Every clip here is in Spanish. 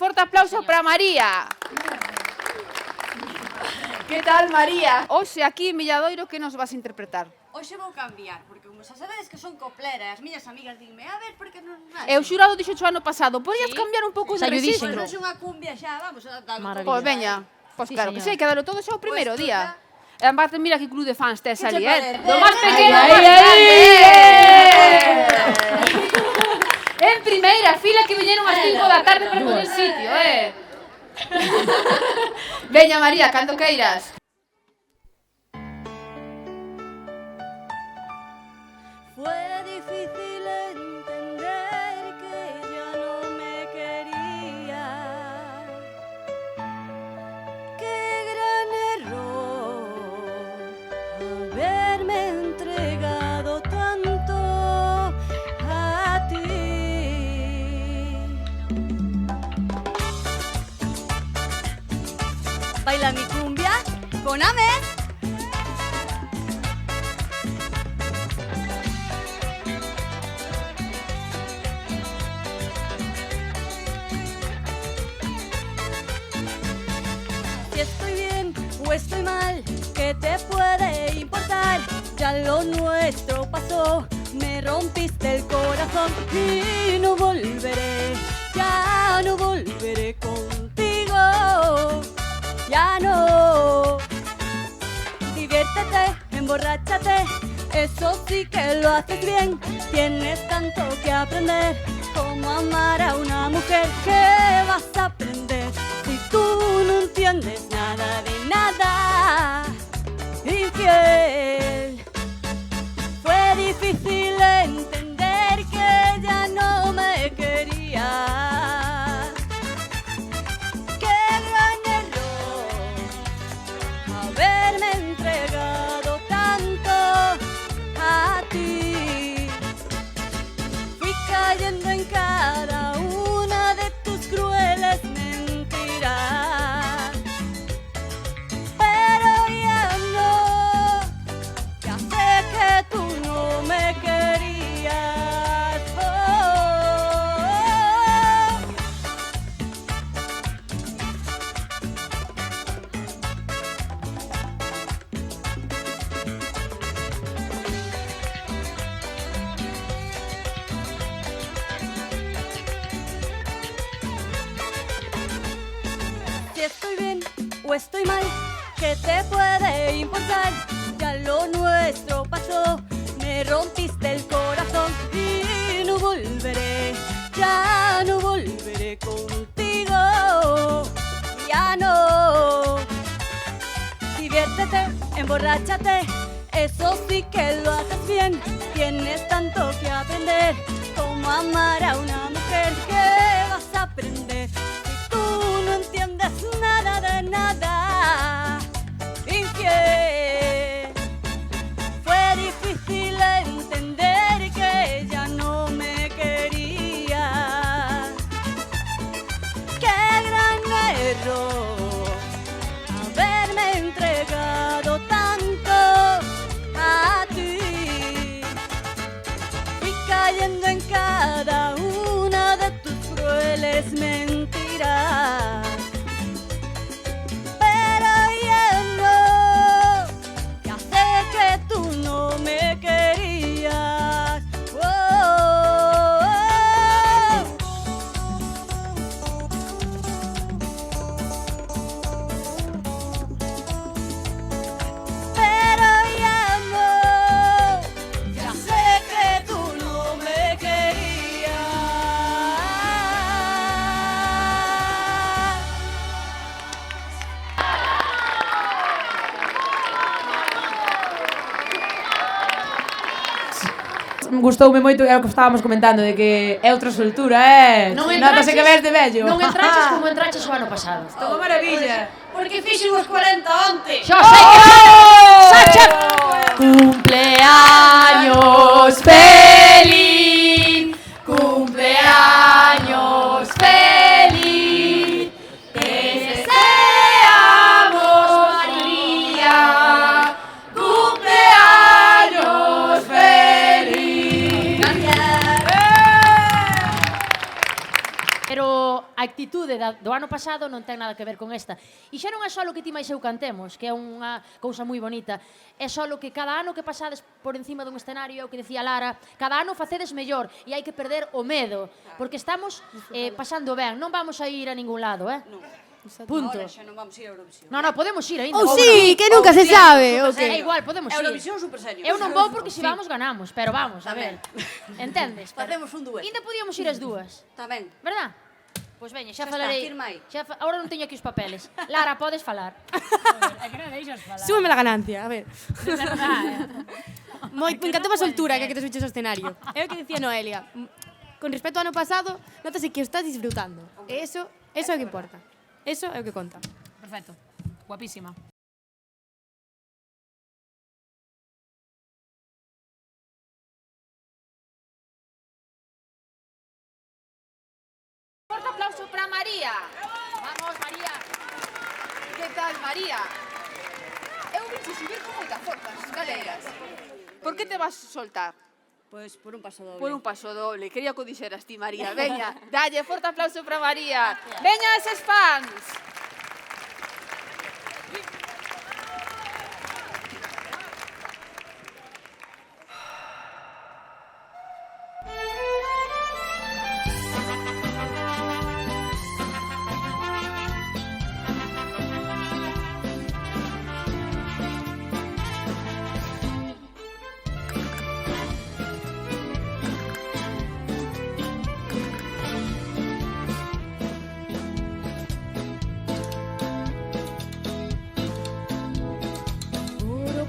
forte aplauso para María. Que tal, María? Hoxe aquí en Milladoiro, que nos vas a interpretar? Hoxe vou cambiar, porque como xa sabedes que son coplera, as miñas amigas dinme, a ver, porque non... E o xurado dixo o ano pasado, podías cambiar un pouco de registro? Pois hoxe unha cumbia xa, vamos a darlo todo. Pois veña, pois claro que sei, que darlo todo xa o primeiro día. E aparte, mira que club de fans tes ali, do máis pequeno ao máis grande. En primeira fila que viñeron ás 5 da tarde para poner sitio, Veña, María, cando queiras. Fue difícil entender que ya no me quería. Qué gran error haberme entregado tanto a ti. Baila mi cumbia con Amén. Si estoy bien o estoy mal, ¿qué te puede importar? Ya lo nuestro pasó, me rompiste el corazón y no volveré, ya no volveré contigo, ya no. Diviértete, emborráchate, eso sí que lo haces bien. Tienes tanto que aprender, cómo amar a una mujer. ¿Qué vas a aprender si tú no entiendes nada de nada? Infiel. Fue difícil entender que ya no me quería. Qué gran error haberme entregado tanto a ti. Fui cayendo en cada una de tus crueles mentiras, pero ya no, ya sé que tú no me querías. Si estoy bien o estoy mal, ¿qué te puede importar? Ya lo nuestro pasó, me rompiste el corazón y no volveré, ya no volveré contigo, ya no. Diviértete, emborráchate, eso sí que lo haces bien. Tienes tanto que aprender, cómo amar a una mujer. ¿Qué vas a aprender si tú no entiendes nada de nada? Infiel. Fue difícil entender que ya no me quería. Qué gran error haberme entregado tanto a ti. Fui cayendo en cada una de tus crueles mentiras, pero ya no, ya sé que tú no me querías. Pero ya no, ya sé que tú no me querías. Gustoume moito, é o que estábamos comentando, de que é outra soltura, Non Notase que ves de vello. Non entraches como entraches o ano pasado. Todo maravilla. Porque fixen os 40 onte. Xa sei que Sacha. Cumpleaños feliz, cumpleaños feliz, te deseamos María, cumpleaños feliz. Pero actitude do ano pasado non ten nada que ver con esta. E xa non é só o que ti máis eu cantemos, que é unha cousa moi bonita, é só o que cada ano que pasades por encima dun escenario, o que decía Lara, cada ano facedes mellor e hai que perder o medo, porque estamos pasando ben, non vamos a ir a ningún lado, Punto. Ahora xa non vamos ir a Eurovisión. No, podemos ir ainda. Ou sí, que nunca se sabe. É igual, podemos ir. Eurovisión super serio. Eu non vou porque se vamos ganamos, pero vamos, a ver. Entendes? Facemos un dueto. Ainda podíamos ir as dúas. Tamén. Verdad? Pois veña, xa Xa está, falarei. firma aí. Agora non teño aquí os papeles. Lara, podes falar. É que non deixas falar. Súbeme la ganancia, a ver. De verdade. Me encantou a soltura que te subiches ao escenario. É o que dicía Noelia. Con respecto ao ano pasado, notase que o estás disfrutando. E eso é o que importa. Eso é o que conta. Perfecto. Guapísima. Forte aplauso para María. Vamos, María. Que tal, María? Eu vim subir con moita forza as escaleras. Por que te vas soltar? Pois por un paso doble. Por un paso doble. Quería que o dixeras ti, María. Veña, dalle, forte aplauso para María. Veña eses fans.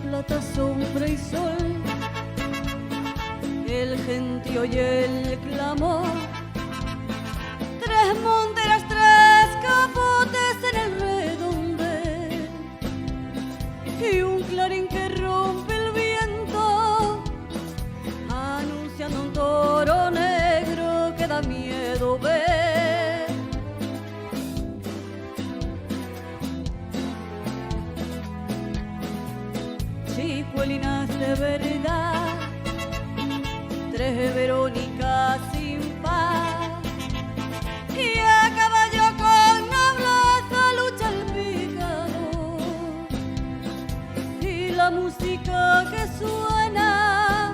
Plata, sombra y sol, el gentío y el clamor, tres monteras, tres capotes en el redondel y un clarín que rompe el viento anunciando un toro negro que da miedo ver. Chicuelinas de verdad, tres Verónicas sin paz y a caballo con nobleza lucha el picador y la música que suena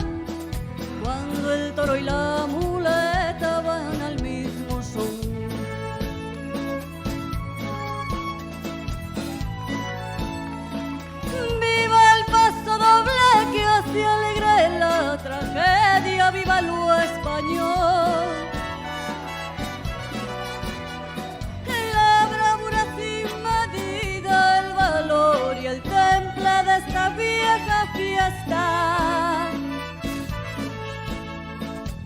cuando el toro y la muleta van al mismo son. Doble que así alegra en la tragedia, viva lo español. La bravura sin medida, el valor y el temple de esta vieja fiesta.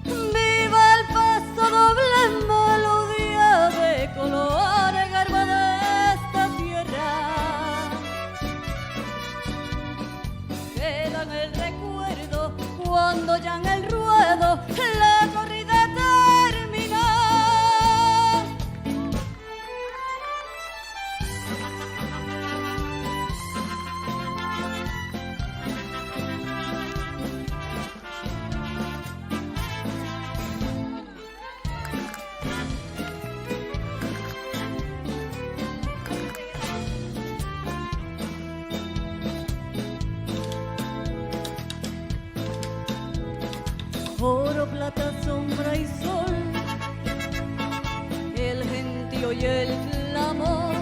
Viva el paso doble, melodía de colores, garba de esta tierra. Queda en el recuerdo cuando ya en el ruedo la corrida terminó. Oro, plata, sombra y sol, el gentío y el clamor,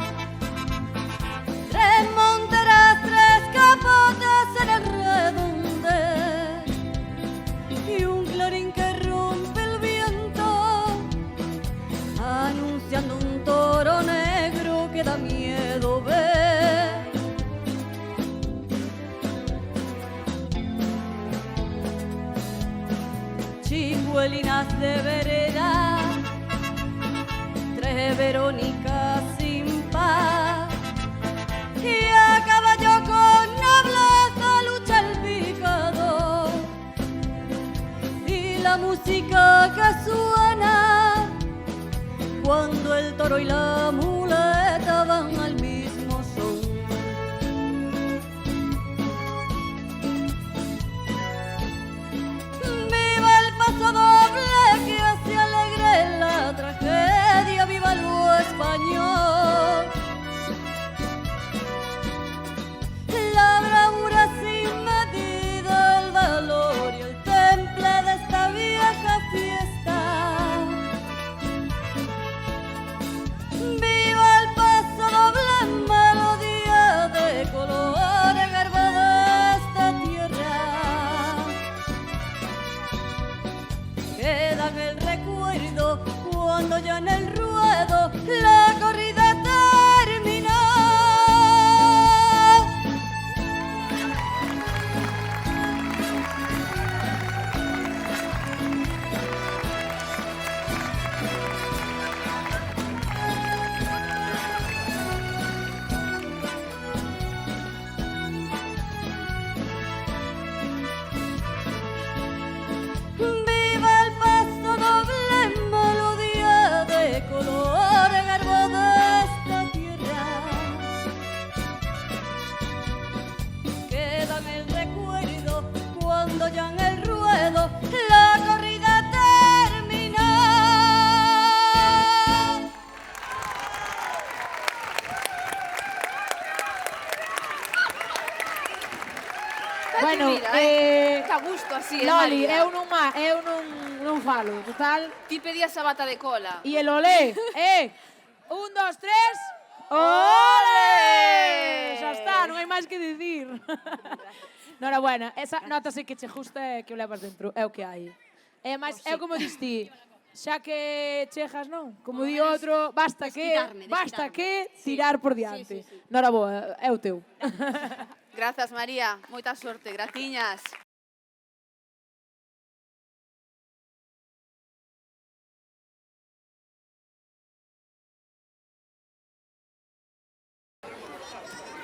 tres monteras, tres capotes en el redondel y un clarín que rompe el viento anunciando un toro negro que da miedo ver. Chicuelinas de vereda, tres Verónicas sin paz y a caballo con nobleza lucha el picador y la música que suena cuando el toro y la muleta van al mismo son. Viva el paso doble que hace alegre la tragedia, viva el ya en el ruedo, la corrida terminó. Bueno, Está a gusto así, Loli, María. eu non falo, total. Ti pedías a bata de cola. E el olé, 1, 2, 3, ole! Xa está, non hai máis que dicir. Norabuena, esa notase que che gusta e que o levas dentro, é o que hai. É máis, é como dis ti, xa que chejas, non? Como di outro, basta que tirar por diante. Noraboa, é o teu. Grazas, María. Moita sorte. Graciñas.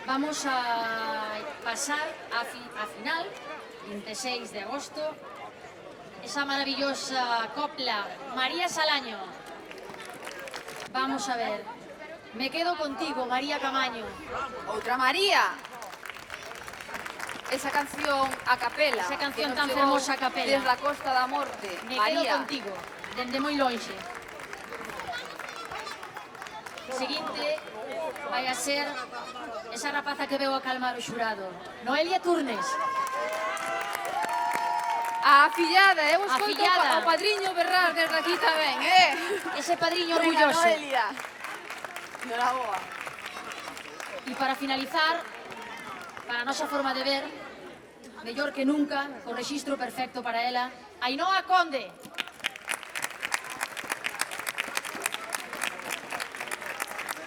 Vamos a pasar a final, 26 de agosto, esa maravillosa copla María Salaño. Vamos a ver. Me quedo contigo, María Camaño. Outra María. Esa canción a capela. Esa canción que nos tan chegou fermosa a capela. Desde a Costa da Morte. Me María. quedo contigo, dende moi lonxe. Seguinte vai a ser esa rapaza que veu a calmar o xurado. Noelia Turnes. A afillada, eu escoito Afillada. o padriño berrar desde aquí tamén, Ese padriño Venga, orgulloso. Noelia. Noraboa. E para finalizar, para a nosa forma de ver, mellor que nunca, con rexistro perfecto para ela, Ainhoa Conde.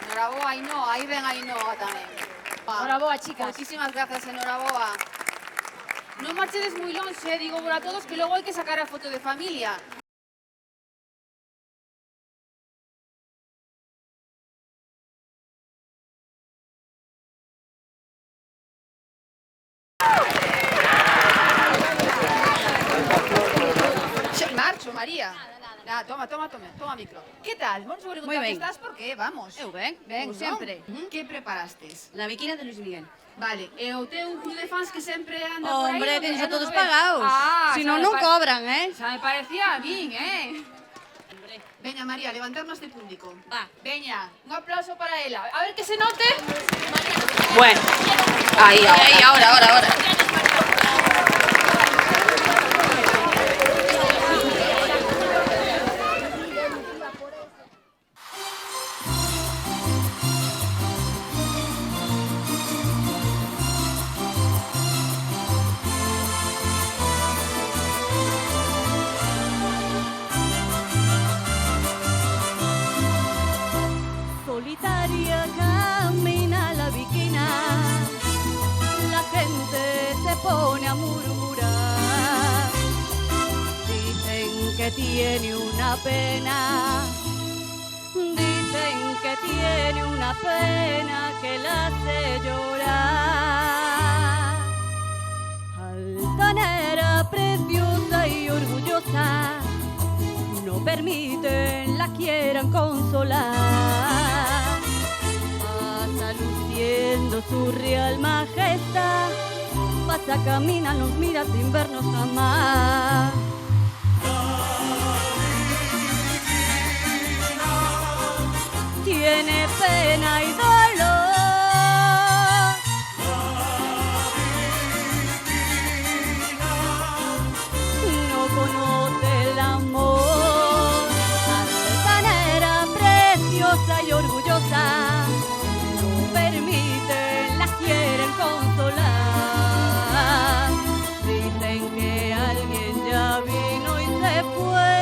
Noraboa, Ainhoa. Aí ven Ainhoa tamén. Noraboa, chicas. Moitísimas grazas, Noraboa. Non marchedes moi lonxe, digo por a todos que logo hai que sacar a foto de familia. Marcho, María. Toma micro. Que tal? Vamos a preguntar que estás por qué, vamos. Eu ben, Ben, sempre. Que preparastes? La viquina de Luis Miguel. Vale, e o teu club de fans que sempre anda por aí... Hombre, onde que anda son todos no ves? pagados. Si non, non cobran, Xa me parecía a min, Veña, María, levantarnos de público. Va. Veña, un aplauso para ela. A ver que se note. Bueno. Ahí, ahora. Solitaria camina la viquina, la gente se pone a murmurar. Dicen que tiene una pena, dicen que tiene una pena que la hace llorar. Altanera, preciosa y orgullosa, no permiten la quieran consolar. Pasa luciendo su real majestad, pasa, camina, nos mira sin vernos jamás. Tiene pena y dolor, no conoce el amor. Altanera, preciosa y orgullosa, no permiten, la quieren consolar. Dicen que alguien ya vino y se fue,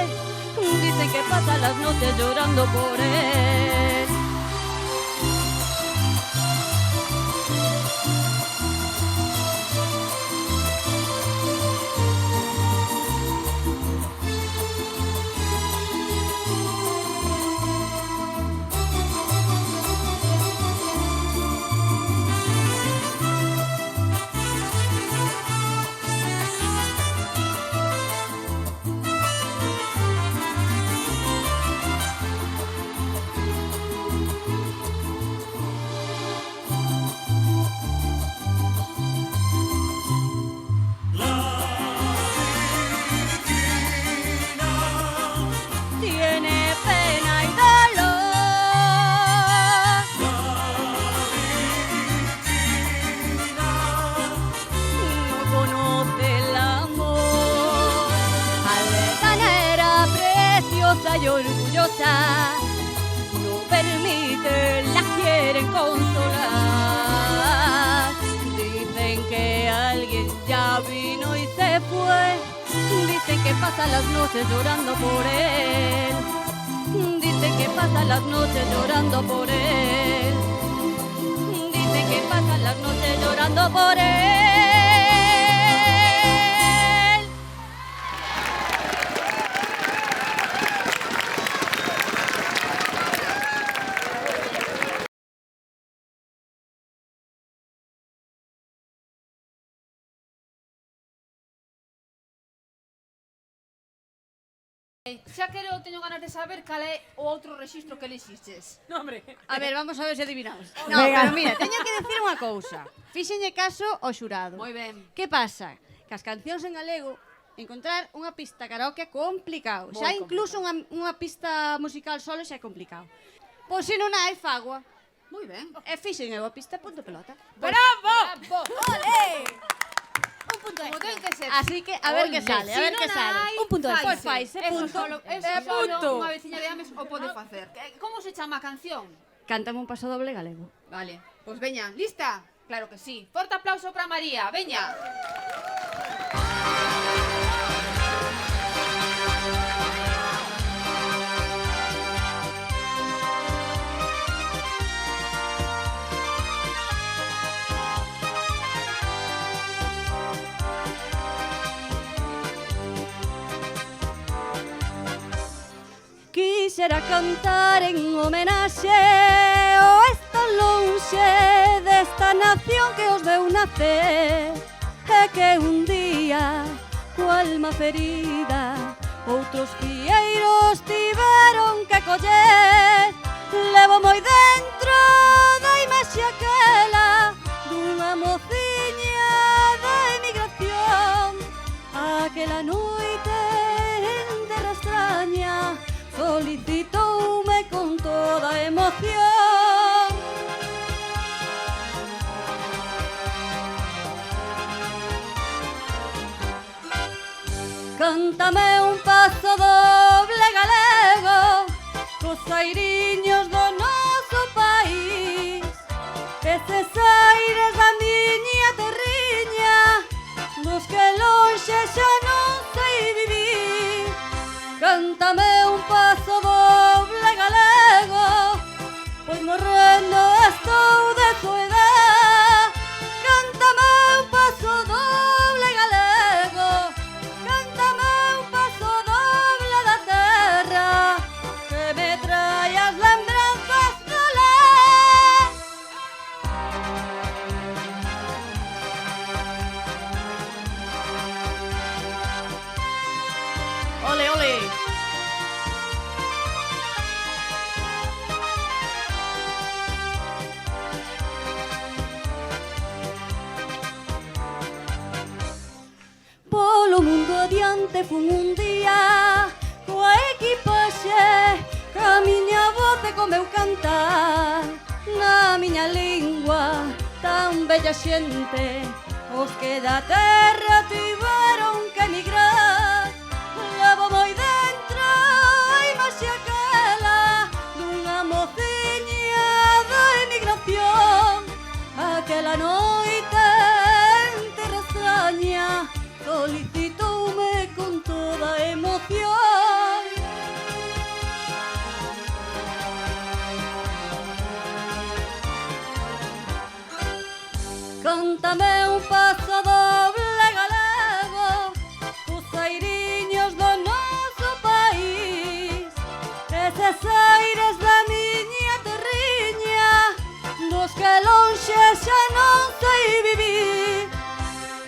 dicen que pasa las noches llorando por él. casa no permite, la quieren consolar. Dicen que alguien ya vino y se fue, dicen que pasan las noches llorando por él, dicen que pasan las noches llorando por él, dicen que pasan las noches llorando por él. Xa teño ganas de saber cal é o outro rexistro que elixistes. No, hombre. A ver, vamos a ver se adivinamos. No, pero mira, teño que decir unha cousa. Fíxenlle caso ao xurado. Moi ben. Que pasa? Que as cancións en galego, encontrar unha pista karaoke é complicado. Xa incluso unha pista musical solo xa é complicado. Pois se non hai, fagua. Moi ben. E fixen eu a pista, punto pelota. Bravo! Bravo! Ole! Un punto Como ten extra. que ser. Así que a ver que sale, a ver que sale. Un punto extra. Pois faise, punto. Solo unha veciña de Ames o pode facer. Como se chama a canción? Cántame un paso doble galego. Vale, pois veña, lista? Claro que sí. Forte aplauso para María, veña. Quixera cantar en homenaxe ao estar lonxe desta nación que os veu nacer, e que un día, coa alma ferida, outros fieiros tiveron que coller. Levo moi dentro da imaxe aquela dunha mociña de emigración, aquela noite en terra extraña solicitoume con toda emoción. Cántame un paso doble galego cos airiños do noso país, eses aires da miña terriña, dos que lonxe xa non sei vivir. Cántame un paso doble galego, pois morrendo estou de soedad. Cántame un paso doble galego, cántame un paso doble da terra, que me trae as lembranzas do lar. Ole, ole. Polo mundo adiante fun un día coa equipaxe, ca miña voz e co meu cantar, na miña lingua tan bella xente, os que da terra tiveron que emigrar. Levo moi dentro a imaxe aquela dunha mociña da emigración, aquela noite en terra extraña solicitoume con toda emoción. Cántame un paso doble galego cos airiños do noso país, eses aires da miña terriña, dos que lonxe xa non sei vivir.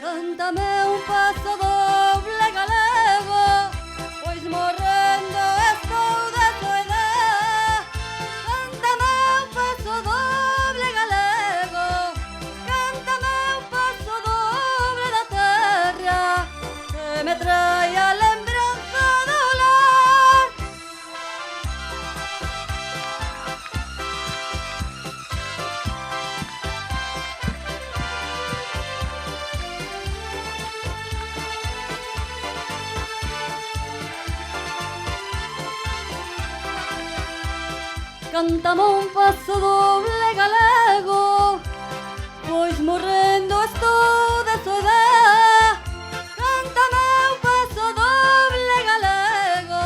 Cántame un paso doble galego, pois morrendo estou de soedad. Cántame un paso doble galego, cántame un paso doble da terra, que me trae a lembranza do lar. cántame un paso doble galego, pois morrendo estou de soidade. Cántame un paso doble galego,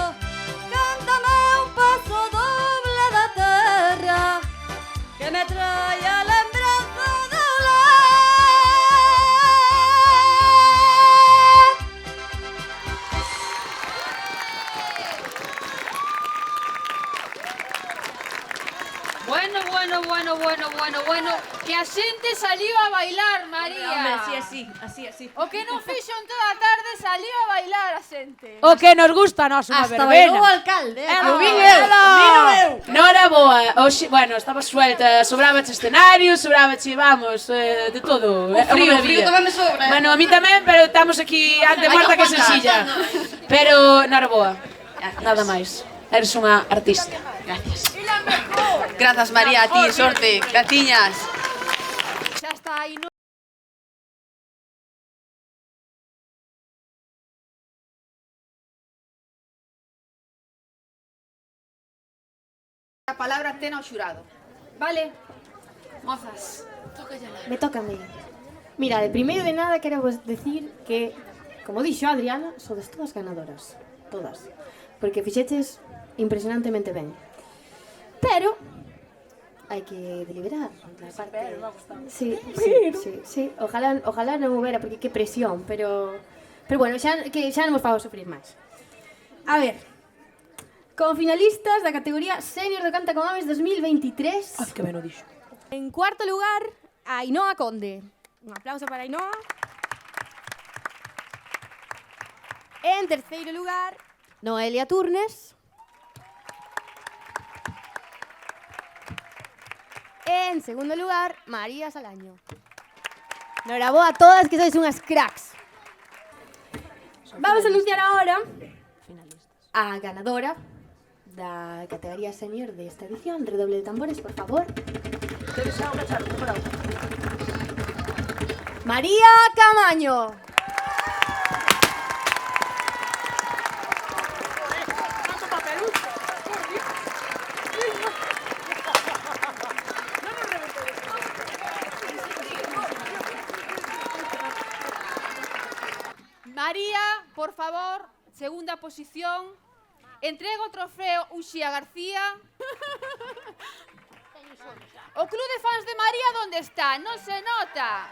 cántame un paso doble da terra, que me trae a lembranza do lar. Bueno, que a xente saliu a bailar, María. Hombre, así. O que non fixo en toda a tarde saliu a bailar a xente. O que nos gusta a nós unha Hasta bailou o verbena. alcalde. Elo, Vin elo. Nora boa. Hoxe, bueno, estaba suelta, sobrabache escenario, sobrabache, vamos, de todo. O frío tamén me sobra. Bueno, a mí tamén, pero estamos aquí ante Marta que sencilla. Pero, nora boa. Nada máis. Eres unha artista. Gracias. Grazas, María, a ti, sorte. Graciñas. Xa está aí, non? A palabra ten ao xurado. Vale? Mozas, Me toca a mí. Mira, de primeiro de nada quero vos decir que, como dixo Adriana, sodes todas ganadoras. Todas. Porque fixeches impresionantemente ben. Pero hai que deliberar na parte. Sí. Ojalá non houbera, porque que presión, pero bueno, xa non vos fago sufrir máis. A ver, como finalistas da categoría Senior do Canta con Ames 2023. Que ben o dixo. En cuarto lugar, Ainhoa Conde. Un aplauso para Ainhoa. En terceiro lugar, Noelia Turnes. En segundo lugar, María Salaño. Noraboa a todas, que sois unhas cracks. Vamos a anunciar ahora a ganadora da categoría senior desta edición. Redoble de tambores, por favor. María Camaño. María, por favor, segunda posición. Entrega o trofeo Uxía García. O club de fans de María, onde está? Non se nota,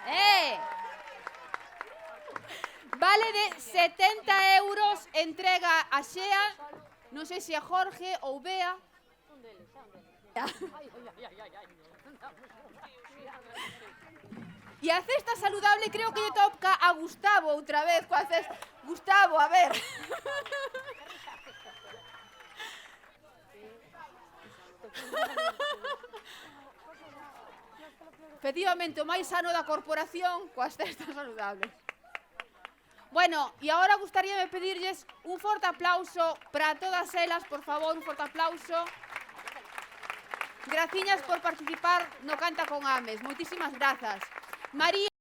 Vale de 70 euros, entrega a Xea, non sei se a Jorge ou Bea. E a cesta saludable creo que lle toca a Gustavo outra vez, coa cesta. Gustavo, a ver. Efectivamente, o máis sano da corporación coas cestas saludables. Bueno, e agora gustaríame pedirlles un forte aplauso para todas elas, por favor, un forte aplauso. Graciñas por participar no Canta con Ames. Moitísimas grazas. María